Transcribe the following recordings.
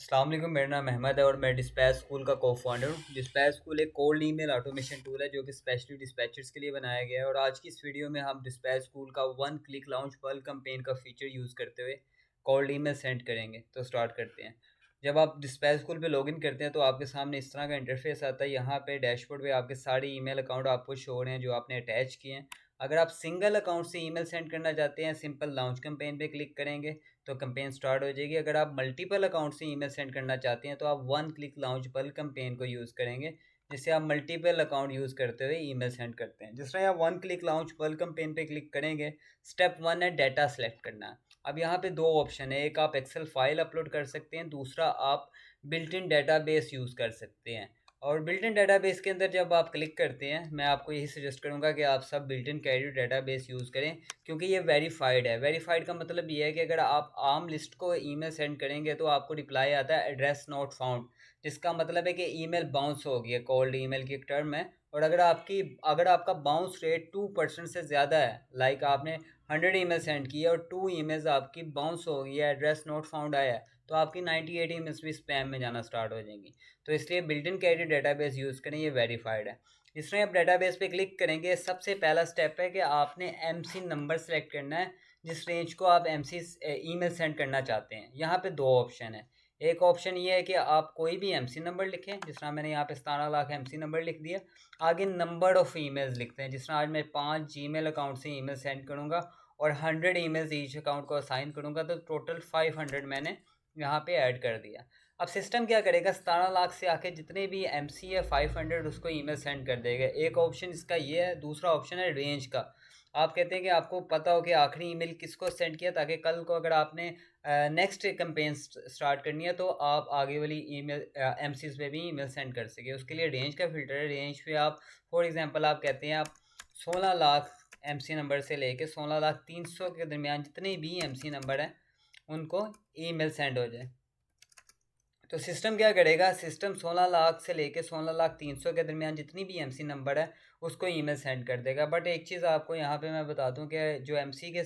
अस्सलाम वालेकुम। मेरा नाम अहमद है और मैं डिस्पैच स्कूल का को फाउंडर हूँ। डिस्पैच स्कूल एक कोल्ड ईमेल ऑटोमेशन टूल है जो कि स्पेशली डिस्पैचर्स के लिए बनाया गया है। और आज की इस वीडियो में हम डिस्पैच स्कूल का one click launch bulk campaign का फीचर यूज़ करते हुए कोल्ड ईमेल सेंड करेंगे। तो स्टार्ट करते हैं। जब आप डिस्पैच स्कूल पे लॉगिन करते हैं तो आपके सामने इस तरह का इंटरफेस आता है। यहाँ पे डैशबोर्ड पे आपके सारे ईमेल अकाउंट आपको शो हो रहे हैं जो आपने अटैच किए हैं। अगर आप सिंगल अकाउंट से ईमेल सेंड करना चाहते हैं, सिंपल लॉन्च कैंपेन पे क्लिक करेंगे तो कैंपेन स्टार्ट हो जाएगी। अगर आप मल्टीपल अकाउंट से ईमेल सेंड करना चाहते हैं तो आप one click launch bulk campaign को यूज़ करेंगे, जिससे आप मल्टीपल अकाउंट यूज़ करते हुए ईमेल सेंड करते हैं। जिस तरह आप one click launch bulk campaign पे क्लिक करेंगे, स्टेप वन है डाटा सेलेक्ट करना। अब यहाँ पे दो ऑप्शन है, एक आप एक्सेल फाइल अपलोड कर सकते हैं, दूसरा आप बिल्ट इन डाटाबेस यूज़ कर सकते हैं। और बिल्ट इन डाटाबेस के अंदर जब आप क्लिक करते हैं, मैं आपको यही सजेस्ट करूंगा कि आप सब built in carrier database use करें, क्योंकि ये वेरीफाइड है। वेरीफाइड का मतलब ये है कि अगर आप आम लिस्ट को ईमेल सेंड करेंगे तो आपको रिप्लाई आता है एड्रेस नॉट फाउंड, जिसका मतलब है कि ईमेल बाउंस हो गई है। कोल्ड ईमेल की एक टर्म है। और अगर आपका बाउंस रेट 2% से ज़्यादा है, लाइक आपने 100 ईमेल सेंड की है और 2 ईमेल्स आपकी बाउंस हो गई है, एड्रेस नॉट फाउंड आया है, तो आपकी 98 ईमेल्स भी स्पैम में जाना स्टार्ट हो जाएंगी। तो इसलिए built in carrier database use करें, ये वेरीफाइड है। इसमें आप डाटाबेस पे क्लिक करेंगे, सबसे पहला स्टेप है कि आपने एमसी नंबर सेलेक्ट करना है जिस रेंज को आप एमसी ईमेल सेंड करना चाहते हैं। यहाँ पे दो ऑप्शन है। एक ऑप्शन ये है कि आप कोई भी एमसी नंबर लिखें, जिस तरह मैंने यहाँ पे 17 लाख एमसी नंबर लिख दिया। आगे नंबर ऑफ़ ईमेल्स लिखते हैं, जिस तरह आज मैं 5 जीमेल अकाउंट से ईमेल सेंड करूँगा और 100 ईमेल्स ईच अकाउंट को असाइन करूँगा, तो टोटल 500 मैंने यहाँ पे ऐड कर दिया। अब सिस्टम क्या करेगा, 17 लाख से आके जितने भी एम सी है 500 उसको ईमेल सेंड कर देगा। एक ऑप्शन इसका ये है। दूसरा ऑप्शन है रेंज का। आप कहते हैं कि आपको पता हो कि आखिरी ईमेल किसको सेंड किया, ताकि कल को अगर आपने नेक्स्ट कैंपेन स्टार्ट करनी है तो आप आगे वाली ईमेल एम सीज पे भी ईमेल सेंड कर सके। उसके लिए रेंज का फिल्टर है। रेंज पे आप फॉर एग्जांपल आप कहते हैं आप 16 लाख एम सी नंबर से लेके 16 लाख 300 के दरमियान जितने भी एम सी नंबर हैं उनको ईमेल सेंड हो जाए। तो सिस्टम क्या करेगा, सिस्टम 16 लाख से लेके 16 लाख 300 के दरमियान जितनी भी एमसी नंबर है उसको ईमेल सेंड कर देगा। बट एक चीज़ आपको यहाँ पे मैं बता दूँ कि जो एमसी के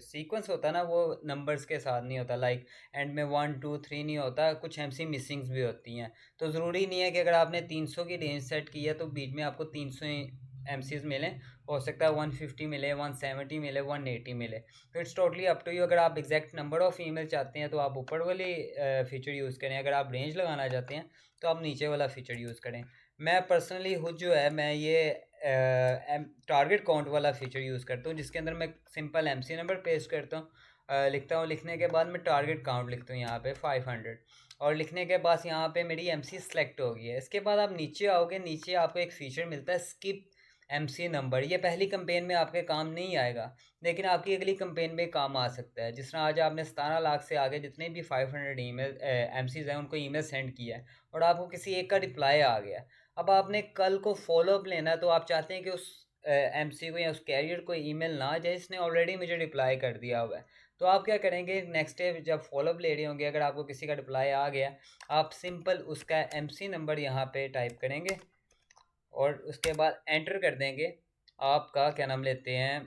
सीक्वेंस होता है ना, वो नंबर्स के साथ नहीं होता। लाइक एंड में 1 2 3 नहीं होता, कुछ एमसी मिसिंग्स भी होती हैं। तो ज़रूरी नहीं है कि अगर आपने 300 की रेंज सेट की है तो बीच में आपको 300 एमसीज मिलें। हो सकता है 150 मिले, 170 मिले, 180 मिले। तो it's totally up to you. अगर आप एग्जैक्ट नंबर ऑफ़ ईमेल चाहते हैं तो आप ऊपर वाली फ़ीचर यूज़ करें। अगर आप रेंज लगाना चाहते हैं तो आप नीचे वाला फ़ीचर यूज़ करें। मैं पर्सनली खुद जो है मैं ये टारगेट काउंट वाला फ़ीचर यूज़ करता हूँ, जिसके अंदर मैं सिंपल एमसी नंबर पेस्ट करता हूँ, लिखता हूँ। लिखने के बाद मैं टारगेट काउंट लिखता हूँ यहाँ पे 500, और लिखने के बाद यहाँ पे मेरी एमसी सेलेक्ट हो गई है। इसके बाद आप नीचे आओगे, नीचे आपको एक फ़ीचर मिलता है स्किप एमसी नंबर। ये पहली कैंपेन में आपके काम नहीं आएगा, लेकिन आपकी अगली कैंपेन में काम आ सकता है। जिस तरह आज आपने 17 लाख से आगे जितने भी 500 ईमेल एमसीज हैं उनको ईमेल सेंड किया है और आपको किसी एक का रिप्लाई आ गया। अब आपने कल को फॉलोअप लेना है, तो आप चाहते हैं कि उस एमसी को या उस कैरियर को ईमेल ना जाए, इसने ऑलरेडी मुझे रिप्लाई कर दिया हुआ है। तो आप क्या करेंगे, नेक्स्ट डे जब फॉलोअप ले रहे होंगे, अगर आपको किसी का रिप्लाई आ गया, आप सिंपल उसका एमसी नंबर यहाँ पे टाइप करेंगे और उसके बाद एंटर कर देंगे। आपका क्या नाम लेते हैं,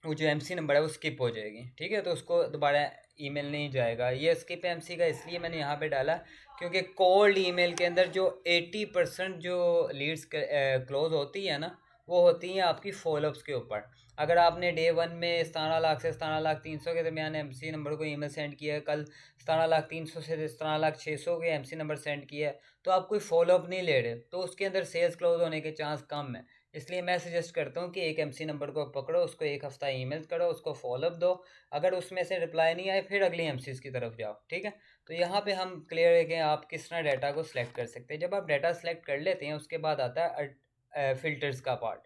वो जो एमसी नंबर है वो स्किप हो जाएगी। ठीक है, तो उसको दोबारा ईमेल नहीं जाएगा। ये स्किप एमसी का इसलिए मैंने यहाँ पे डाला क्योंकि कोल्ड ईमेल के अंदर जो 80% जो लीड्स क्लोज होती है ना, वो होती हैं आपकी फॉलोअप्स के ऊपर। अगर आपने डे वन में 17 लाख से 17 लाख 300 के दरमियान एमसी नंबर को ईमेल सेंड किया है, कल 17 लाख 300 से 17 लाख 600 के एमसी नंबर सेंड किया है, तो आप कोई फॉलोअप नहीं ले रहे, तो उसके अंदर सेल्स क्लोज होने के चांस कम है। इसलिए मैं सजेस्ट करता हूँ कि एक एमसी नंबर को पकड़ो, उसको एक हफ्ता ईमेल करो, उसको फॉलोअप दो। अगर उसमें से रिप्लाई नहीं आए फिर अगली एमसीज की तरफ जाओ। ठीक है, तो यहाँ पे हम क्लियर है कि आप किस तरह डाटा को सिलेक्ट कर सकते हैं। जब आप डाटा सेलेक्ट कर लेते हैं उसके बाद आता है फ़िल्टर्स का पार्ट।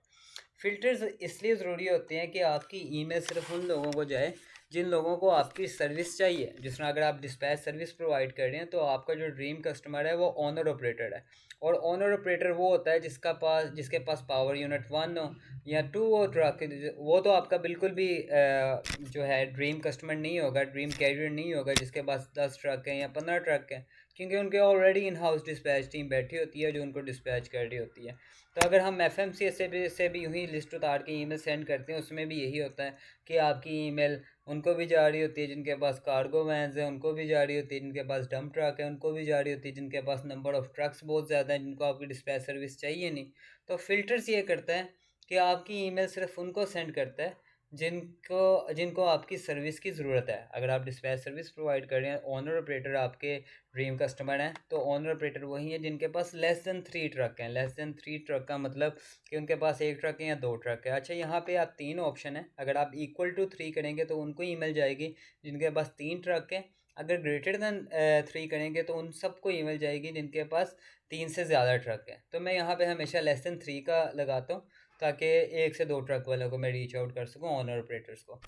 फ़िल्टर्स इसलिए ज़रूरी होते हैं कि आपकी ईमेल सिर्फ उन लोगों को जाए जिन लोगों को आपकी सर्विस चाहिए। जिस तरह अगर आप डिस्पैच सर्विस प्रोवाइड कर रहे हैं तो आपका जो ड्रीम कस्टमर है वो ओनर ऑपरेटर है। और ओनर ऑपरेटर वो होता है जिसके पास पावर यूनिट 1 हो या 2 हो ट्रक। वो तो आपका बिल्कुल भी जो है ड्रीम कस्टमर नहीं होगा, ड्रीम कैरियर नहीं होगा जिसके पास 10 ट्रक हैं या 15 ट्रक हैं, क्योंकि उनके already in house dispatch team बैठी होती है जो उनको डिस्पैच कर रही होती है। तो अगर हम एफ एम सी से भी यूँ ही लिस्ट उतार के ईमेल सेंड करते हैं, उसमें भी यही होता है कि आपकी ईमेल उनको भी जा रही होती है, जिनके पास कार्गो वैन्स हैं उनको भी जा रही होती है, जिनके पास डंप ट्रक है उनको भी जा रही होती है, जिनके पास नंबर ऑफ़ ट्रक्स बहुत ज़्यादा हैं, जिनको आपकी डिस्पैच सर्विस चाहिए नहीं। तो फ़िल्टर्स ये करता है कि आपकी ईमेल सिर्फ़ उनको सेंड करता है जिनको जिनको आपकी सर्विस की ज़रूरत है। अगर आप डिस्पैच सर्विस प्रोवाइड कर रहे हैं, ओनर ऑपरेटर आपके ड्रीम कस्टमर हैं, तो ओनर ऑपरेटर वही है जिनके पास लेस देन 3 ट्रक हैं। लेस देन 3 ट्रक का मतलब कि उनके पास 1 ट्रक है या 2 ट्रक है। अच्छा, यहाँ पे आप 3 ऑप्शन है, अगर आप इक्वल टू 3 करेंगे तो उनको ईमेल जाएगी जिनके पास 3 ट्रक है। अगर ग्रेटर दैन 3 करेंगे तो उन सबको ईमेल जाएगी जिनके पास 3 से ज़्यादा ट्रक है। तो मैं यहाँ पे हमेशा लेस देन 3 का लगाता हूँ, ताकि 1 से 2 ट्रक वालों को मैं रीच आउट कर सकूँ, ओनर ऑपरेटर्स को।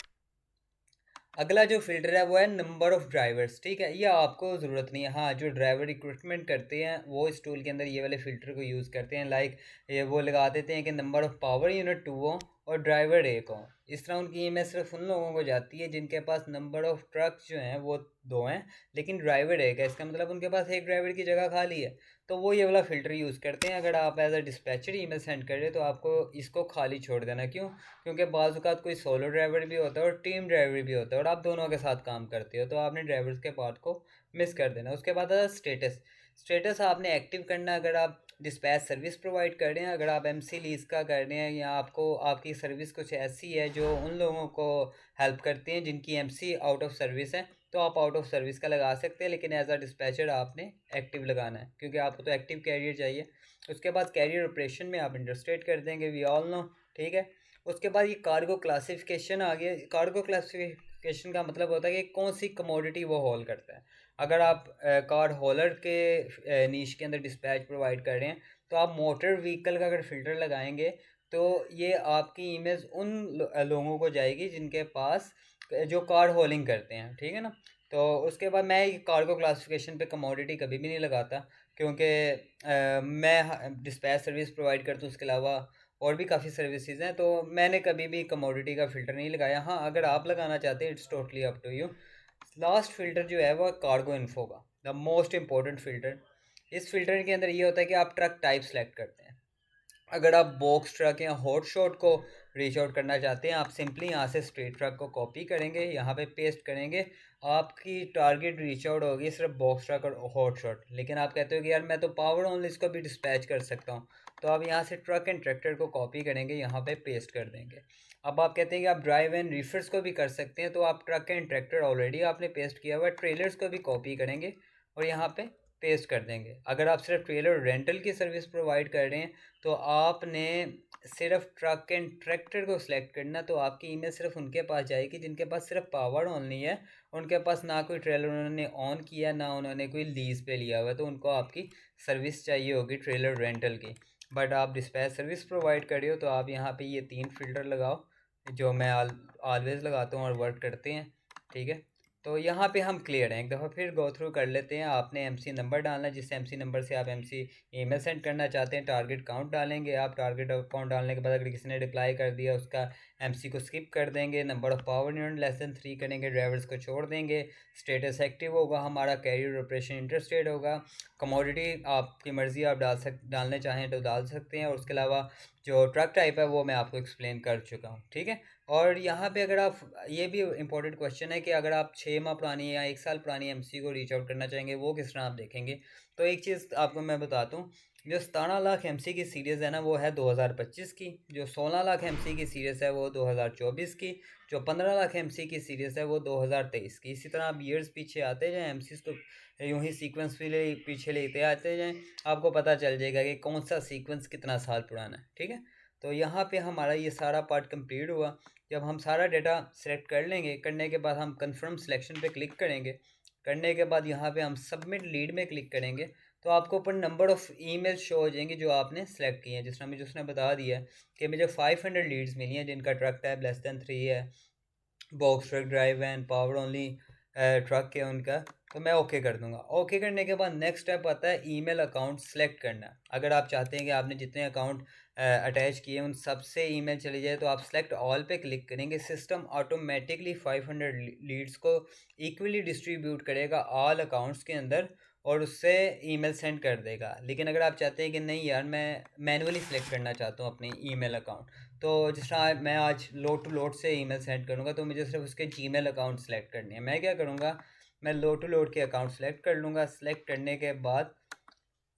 अगला जो फ़िल्टर है वो है नंबर ऑफ़ ड्राइवर्स, ठीक है? ये आपको ज़रूरत नहीं है। हाँ, जो ड्राइवर रिक्रूटमेंट करते हैं वो इस टूल के अंदर ये वाले फ़िल्टर को यूज़ करते हैं। लाइक ये वो लगा देते हैं कि नंबर ऑफ़ पावर यूनिट 2 हो और ड्राइवर 1 हो। इस तरह उनकी ईमेल सिर्फ़ उन लोगों को जाती है जिनके पास नंबर ऑफ़ ट्रक्स जो हैं वो 2 हैं, लेकिन ड्राइवर 1 है। इसका मतलब उनके पास 1 ड्राइवर की जगह खाली है। तो वो ये वाला फ़िल्टर यूज़ करते हैं। अगर आप as a dispatcher email send कर रहे हैं तो आपको इसको खाली छोड़ देना। क्यों? क्योंकि बाज़ औक़ात कोई सोलो ड्राइवर भी होता है और टीम ड्राइवर भी होता है और आप दोनों के साथ काम करते हो, तो आपने ड्राइवर्स के पार्ट को मिस कर देना। उसके बाद आता है स्टेटस। स्टेटस आपने एक्टिव करना अगर आप डिस्पैच सर्विस प्रोवाइड कर रहे हैं, अगर आप एमसी लीज़ का कर रहे हैं या आपको आपकी सर्विस कुछ ऐसी है जो उन लोगों को हेल्प करती हैं जिनकी एमसी आउट ऑफ सर्विस है, तो आप आउट ऑफ सर्विस का लगा सकते हैं, लेकिन एज़ अ डिस्पैचर आपने एक्टिव लगाना है क्योंकि आपको तो एक्टिव कैरियर चाहिए। उसके बाद कैरियर ऑपरेशन में आप इंटरस्टेट कर देंगे, वी ऑल नो, ठीक है? उसके बाद ये कार्गो क्लासिफिकेशन आ गया। कार्गो क्लासिफिकेशन का मतलब होता है कि कौन सी कमोडिटी वो होल्ड करता है। अगर आप कार होल्डर के नीश के अंदर डिस्पैच प्रोवाइड कर रहे हैं, तो आप मोटर व्हीकल का अगर फ़िल्टर लगाएंगे तो ये आपकी इमेज उन लोगों को जाएगी जिनके पास जो कार होलिंग करते हैं, ठीक है ना? तो उसके बाद मैं ये कार्गो क्लासिफिकेशन पे कमोडिटी कभी भी नहीं लगाता, क्योंकि मैं डिस्पैच सर्विस प्रोवाइड करता हूँ, उसके अलावा और भी काफ़ी सर्विसेज हैं, तो मैंने कभी भी कमोडिटी का फ़िल्टर नहीं लगाया। हाँ, अगर आप लगाना चाहते हैं, it's totally up to you. Last filter जो है वो कार्गो इन्फो का, द मोस्ट इम्पोर्टेंट फ़िल्टर। इस फ़िल्टर के अंदर ये होता है कि आप ट्रक टाइप सेलेक्ट करते हैं। अगर आप बॉक्स ट्रक या हॉट शॉट को रीच आउट करना चाहते हैं, आप सिंपली यहाँ से स्ट्रेट ट्रक को कॉपी करेंगे, यहाँ पे पेस्ट करेंगे, आपकी टारगेट रीच आउट होगी सिर्फ बॉक्स ट्रक और हॉट शॉट। लेकिन आप कहते हो कि यार मैं तो पावर ओनली इसको भी डिस्पैच कर सकता हूँ, तो आप यहाँ से ट्रक एंड ट्रैक्टर को कॉपी करेंगे, यहाँ पे पेस्ट कर देंगे। अब आप कहते हैं कि आप ड्राइव एंड रिफर्स को भी कर सकते हैं, तो आप ट्रक एंड ट्रैक्टर ऑलरेडी आपने पेस्ट किया हुआ है, ट्रेलर्स को भी कॉपी करेंगे और यहाँ पे पेस्ट कर देंगे। अगर आप सिर्फ ट्रेलर रेंटल की सर्विस प्रोवाइड कर रहे हैं, तो आपने सिर्फ ट्रक एंड ट्रैक्टर को सिलेक्ट करना, तो आपकी ईमेल सिर्फ उनके पास जाएगी जिनके पास सिर्फ पावर ओनली है, उनके पास ना कोई ट्रेलर उन्होंने ऑन किया, ना उन्होंने कोई लीज पे लिया हुआ है, तो उनको आपकी सर्विस चाहिए होगी ट्रेलर रेंटल की। बट आप डिस्पैच सर्विस प्रोवाइड कर रहे हो, तो आप यहाँ पे ये 3 फ़िल्टर लगाओ, जो मैं ऑलवेज़ लगाता हूँ और वर्क करते हैं, ठीक है? तो यहाँ पे हम क्लियर हैं। एक दफ़ा फिर गो थ्रू कर लेते हैं। आपने एमसी नंबर डालना है, जिस एमसी नंबर से आप एमसी ईमेल सेंड करना चाहते हैं। टारगेट काउंट डालेंगे आप। टारगेट काउंट डालने के बाद अगर किसी ने रिप्लाई कर दिया, उसका एमसी को स्किप कर देंगे। Number of power unit less than 3 करेंगे, ड्राइवर्स को छोड़ देंगे। स्टेटस एक्टिव होगा हमारा, कैरियर ऑपरेशन इंटरस्टेट होगा। कमोडिटी आपकी मर्ज़ी, आप डालने चाहें तो डाल सकते हैं, और उसके अलावा जो ट्रक टाइप है वो मैं आपको एक्सप्लेन कर चुका हूँ, ठीक है? और यहाँ पे अगर आप, ये भी इम्पोर्टेंट क्वेश्चन है कि अगर आप 6 माह पुरानी या 1 साल पुरानी एमसी को रीच आउट करना चाहेंगे, वो किस तरह आप देखेंगे? तो एक चीज़ आपको मैं बताता हूँ, जो 17 लाख एमसी की सीरीज़ है ना, वो है 2025 की। जो 16 लाख एमसी की सीरीज़ है वो 2024 की। जो 15 लाख एमसी की सीरीज़ है वो 2023 की। इसी तरह आप ईयर्स पीछे आते जाएँ, एमसीज़ को यूँ ही सीक्वेंस पीछे लेते आते जाएँ, आपको पता चल जाएगा कि कौन सा सीक्वेंस कितना साल पुराना है, ठीक है? तो यहाँ पे हमारा ये सारा पार्ट कंप्लीट हुआ। जब हम सारा डेटा सेलेक्ट कर लेंगे, करने के बाद हम कंफर्म सिलेक्शन पे क्लिक करेंगे। करने के बाद यहाँ पे हम सबमिट लीड में क्लिक करेंगे, तो आपको ऊपर नंबर ऑफ़ ईमेल शो हो जाएंगी जो आपने सेलेक्ट की हैं। जिस तरह मुझे उसने बता दिया है कि मुझे 500 लीड्स मिली हैं जिनका ट्रक टाइप लेस दैन 3 है, box truck, drive van, power only truck है उनका, तो मैं ओके कर दूंगा। ओके करने के बाद नेक्स्ट स्टेप आता है ईमेल अकाउंट सेलेक्ट करना। अगर आप चाहते हैं कि आपने जितने अकाउंट अटैच किए उन सब से ईमेल चली जाए, तो आप सेलेक्ट ऑल पे क्लिक करेंगे। सिस्टम ऑटोमेटिकली 500 लीड्स को इक्वली डिस्ट्रीब्यूट करेगा ऑल अकाउंट्स के अंदर, और उससे ईमेल सेंड कर देगा। लेकिन अगर आप चाहते हैं कि नहीं यार मैं मैनुअली सिलेक्ट करना चाहता हूँ अपनी ईमेल अकाउंट, तो जिस तरह मैं आज लोड टू लोड से ईमेल सेंड करूँगा, तो मुझे सिर्फ उसके जीमेल अकाउंट सेलेक्ट करनी है। मैं क्या करूँगा, मैं लोड टू लोड के अकाउंट सेलेक्ट कर लूँगा। सेलेक्ट करने के बाद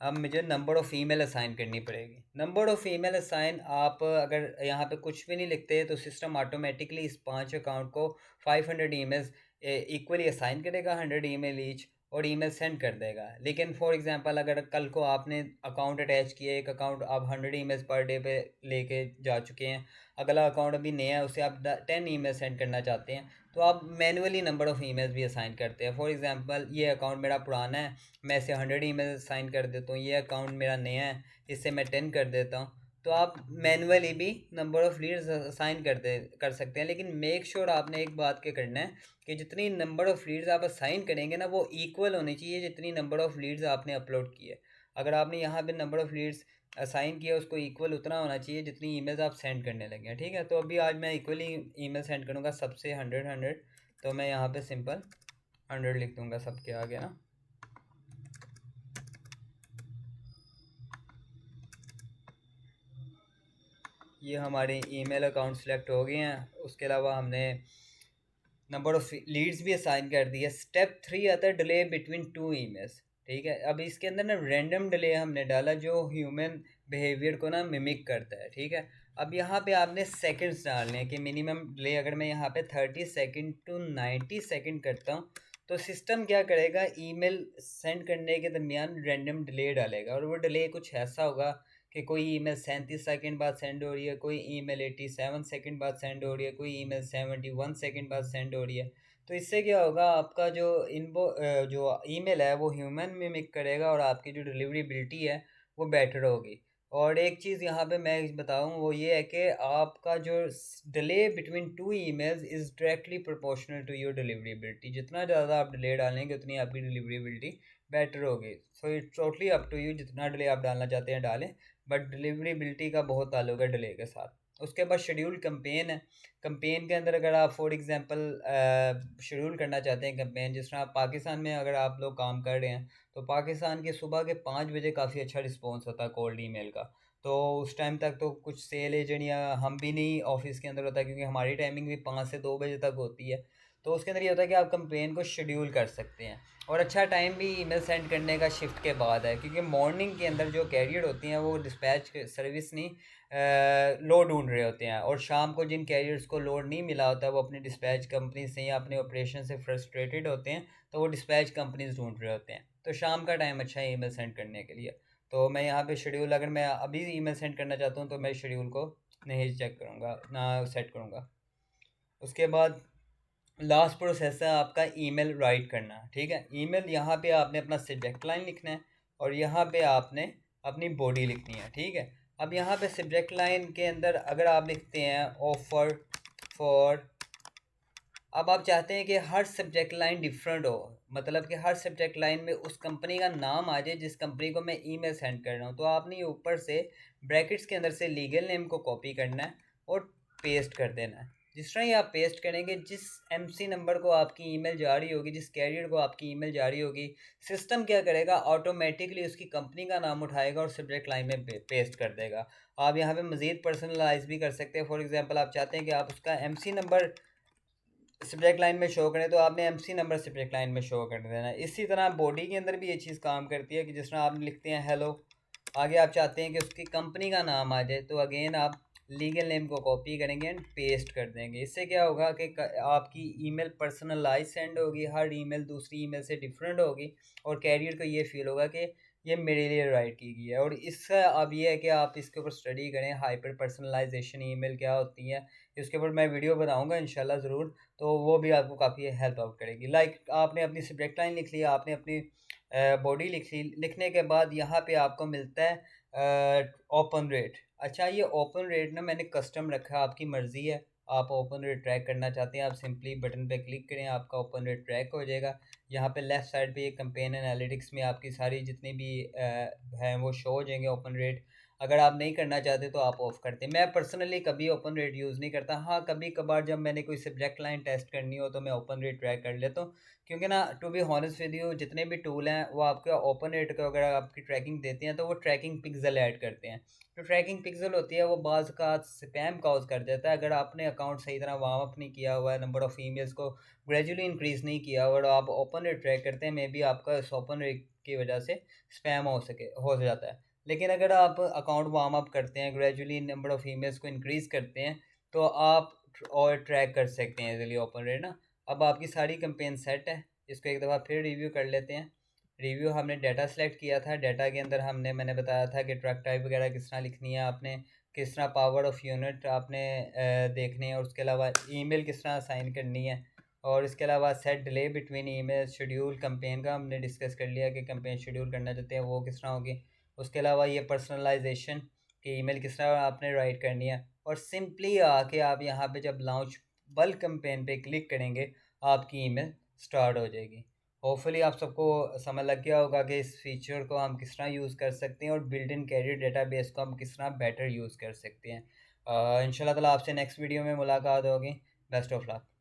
अब मुझे नंबर ऑफ़ ईमेल असाइन करनी पड़ेगी। नंबर ऑफ़ ईमेल असाइन, आप अगर यहाँ पे कुछ भी नहीं लिखते तो सिस्टम ऑटोमेटिकली इस 5 अकाउंट को 500 ईमेल्स इक्वली असाइन करेगा, 100 ईमेल ईच, और ईमेल सेंड कर देगा। लेकिन फॉर एग्जांपल अगर कल को आपने अकाउंट अटैच किया, एक अकाउंट आप 100 ईमेल्स पर डे पे लेके जा चुके हैं, अगला अकाउंट अभी नया है, उसे आप 10 ईमेल सेंड करना चाहते हैं, तो आप मैनुअली नंबर ऑफ़ ईमेल्स भी असाइन करते हैं। फॉर एग्जांपल ये अकाउंट मेरा पुराना है, मैं इसे 100 ईमेल साइन कर देता हूँ। ये अकाउंट मेरा नया है, इससे मैं 10 कर देता हूँ। तो आप मैनुअली भी नंबर ऑफ़ लीड्स असाइन कर सकते हैं। लेकिन मेक श्योर आपने एक बात के करना है कि जितनी नंबर ऑफ़ लीड्स आप असाइन करेंगे ना, वो इक्वल होनी चाहिए जितनी नंबर ऑफ़ लीड्स आपने अपलोड की है। अगर आपने यहाँ पे नंबर ऑफ़ लीड्स असाइन किया, उसको इक्वल उतना होना चाहिए जितनी ईमेल्स आप सेंड करने लगे हैं। ठीक है, तो अभी आज मैं इक्वली ईमेल सेंड करूँगा सबसे 100। तो मैं यहाँ पे सिंपल 100 लिख दूँगा सबके आगे ना। ये हमारे ईमेल अकाउंट सेलेक्ट हो गए हैं। उसके अलावा हमने नंबर ऑफ लीड्स भी असाइन कर दी है। स्टेप 3 आता है डिले बिटवीन टू ईमेल्स। ठीक है, अब इसके अंदर ना रैंडम डिले हमने डाला जो ह्यूमन बिहेवियर को ना मिमिक करता है। ठीक है, अब यहाँ पे आपने सेकंड्स डालने हैं कि मिनिमम डिले, अगर मैं यहाँ पे 30 सेकंड टू 90 सेकंड करता हूँ, तो सिस्टम क्या करेगा, ईमेल सेंड करने के दरमियान रैंडम डिले डालेगा। और वो डिले कुछ ऐसा होगा कि कोई ईमेल 37 सेकंड बाद सेंड हो रही है, कोई ईमेल 87 सेकंड बाद सेंड हो रही है, कोई ईमेल 71 सेकंड बाद सेंड हो रही है। तो इससे क्या होगा, आपका जो जो ईमेल है वो ह्यूमन मिमिक करेगा और आपकी जो डिलीवरीबिलिटी है वो बेटर होगी। और एक चीज़ यहाँ पे मैं बताऊँ वो ये है कि आपका जो delay between two emails is directly proportional to your deliverability. जितना ज़्यादा आप डिले डालेंगे उतनी आपकी डिलीवरीबिलिटी बेटर होगी। So it's totally up to you, जितना डिले आप डालना चाहते हैं डालें, बट डिलीवरीबिलिटी का बहुत ताल्लुक है डिले के साथ। उसके बाद शेड्यूल कैंपेन है। कैंपेन के अंदर अगर आप फॉर एग्जांपल शेड्यूल करना चाहते हैं कैंपेन, जिस तरह आप पाकिस्तान में अगर आप लोग काम कर रहे हैं, तो पाकिस्तान के सुबह के 5 बजे काफ़ी अच्छा रिस्पॉन्स होता है कोल्ड ईमेल का। तो उस टाइम तक तो कुछ सेल एजेंट या हम भी नहीं ऑफिस के अंदर होता है, क्योंकि हमारी टाइमिंग भी 5 से 2 बजे तक होती है। तो उसके अंदर ये होता है कि आप कैंपेन को शेड्यूल कर सकते हैं। और अच्छा टाइम भी ईमेल सेंड करने का शिफ्ट के बाद है, क्योंकि मॉर्निंग के अंदर जो कैरियर होती हैं वो डिस्पैच सर्विस नहीं लोड ढूंढ रहे होते हैं, और शाम को जिन कैरियर्स को लोड नहीं मिला होता वो अपनी डिस्पैच कंपनी से या अपने ऑपरेशन से फ्रस्ट्रेटेड होते हैं, तो वो डिस्पैच कंपनीज ढूंढ रहे होते हैं। तो शाम का टाइम अच्छा है ईमेल सेंड करने के लिए। तो मैं यहाँ पे शेड्यूल, अगर मैं अभी ईमेल सेंड करना चाहता हूँ तो मैं शेड्यूल को नहीं चेक करूँगा ना सेट करूँगा। उसके बाद लास्ट प्रोसेस है आपका ईमेल राइट करना। ठीक है, ईमेल यहाँ पे आपने अपना सब्जेक्ट लाइन लिखना है और यहाँ पे आपने अपनी बॉडी लिखनी है। ठीक है, अब यहाँ पे सब्जेक्ट लाइन के अंदर अगर आप लिखते हैं ऑफर फॉर, अब आप चाहते हैं कि हर सब्जेक्ट लाइन डिफरेंट हो, मतलब कि हर सब्जेक्ट लाइन में उस कंपनी का नाम आ जाए जिस कंपनी को मैं ईमेल सेंड कर रहा हूँ। तो आपने ये ऊपर से ब्रैकेट्स के अंदर से लीगल नेम को कॉपी करना है और पेस्ट कर देना है। जिस तरह ही आप पेस्ट करेंगे, जिस एमसी नंबर को आपकी ईमेल जा रही होगी, जिस कैरियर को आपकी ईमेल जा रही होगी, सिस्टम क्या करेगा, ऑटोमेटिकली उसकी कंपनी का नाम उठाएगा और सब्जेक्ट लाइन में पेस्ट कर देगा। आप यहाँ पे मज़ीद पर्सनलाइज भी कर सकते हैं। फॉर एग्जांपल आप चाहते हैं कि आप उसका एमसी नंबर सब्जेक्ट लाइन में शो करें, तो आपने एमसी नंबर सब्जेक्ट लाइन में शो कर देना है। इसी तरह बॉडी के अंदर भी ये चीज़ काम करती है कि जिस तरह आप लिखते हैं हेलो, आगे आप चाहते हैं कि उसकी कंपनी का नाम आ जाए, तो अगेन आप लीगल नेम को कॉपी करेंगे एंड पेस्ट कर देंगे। इससे क्या होगा कि आपकी ईमेल पर्सनलाइज सेंड होगी, हर ईमेल दूसरी ईमेल से डिफरेंट होगी, और कैरियर को ये फील होगा कि ये मेरे लिए राइट की गई है। और इसका अब ये है कि आप इसके ऊपर स्टडी करें, हाइपर पर्सनलाइजेशन ईमेल क्या होती है, इसके ऊपर मैं वीडियो बनाऊंगा इंशाल्लाह ज़रूर, तो वो भी आपको काफ़ी हेल्प आउट करेगी। लाइक आपने अपनी सब्जेक्ट लाइन लिख लिया, आपने अपनी बॉडी लिख ली, लिखने के बाद यहाँ पे आपको मिलता है ओपन रेट। अच्छा, ये ओपन रेट ना मैंने कस्टम रखा है, आपकी मर्ज़ी है। आप ओपन रेट ट्रैक करना चाहते हैं, आप सिंपली बटन पे क्लिक करें, आपका ओपन रेट ट्रैक हो जाएगा। यहाँ पे लेफ़्ट साइड पे ये कैंपेन एनालिटिक्स में आपकी सारी जितनी भी हैं वो शो हो जाएंगे ओपन रेट। अगर आप नहीं करना चाहते तो आप ऑफ़ कर दें। मैं पर्सनली कभी ओपन रेट यूज़ नहीं करता। हाँ, कभी-कभार जब मैंने कोई सब्जेक्ट लाइन टेस्ट करनी हो तो मैं ओपन रेट ट्रैक कर लेता हूँ। क्योंकि ना to be honest with you जितने भी टूल हैं वो आपके ओपन रेट को अगर आपकी ट्रैकिंग देते हैं तो वो ट्रैकिंग पिक्सल ऐड करते हैं। जो ट्रैकिंग पिक्सल होती है वो बाज़ का स्पैम कॉज़ कर देता है। अगर आपने अकाउंट सही तरह वार्म अप नहीं किया हुआ है, नंबर ऑफ़ ईमेल्स को ग्रेजुअली इंक्रीज़ नहीं किया और आप ओपन रेट ट्रैक करते हैं, मे बी आपका इस ओपन रेट की वजह से स्पैम हो जाता है। लेकिन अगर आप अकाउंट वार्म अप करते हैं, ग्रेजुअली नंबर ऑफ़ ईमेल्स को इंक्रीज़ करते हैं, तो आप और ट्रैक कर सकते हैं ईज़िली ओपन रेट ना। अब आपकी सारी कैंपेन सेट है, इसको एक दफ़ा फिर रिव्यू कर लेते हैं। रिव्यू हमने डाटा सेलेक्ट किया था, डाटा के अंदर मैंने बताया था कि ट्रक टाइप वगैरह किस तरह लिखनी है आपने, किस तरह पावर ऑफ़ यूनिट आपने देखनी है और उसके अलावा ईमेल किस तरह असाइन करनी है। और इसके अलावा set delay between email schedule campaign का हमने डिस्कस कर लिया कि कैंपेन शेड्यूल करना चाहते हैं वो किस तरह होगी। उसके अलावा ये पर्सनलाइजेशन कि ईमेल किस तरह आपने राइट करनी है और सिंपली आके आप यहाँ पे जब लॉन्च बल्क कैंपेन पे क्लिक करेंगे आपकी ईमेल स्टार्ट हो जाएगी। होपफुली आप सबको समझ लग गया होगा कि इस फीचर को हम किस तरह यूज़ कर सकते हैं और बिल्ट इन कैरियर डेटाबेस को हम किस तरह बेटर यूज़ कर सकते हैं। इंशाल्लाह ताला आपसे नेक्स्ट वीडियो में मुलाकात होगी। Best of luck.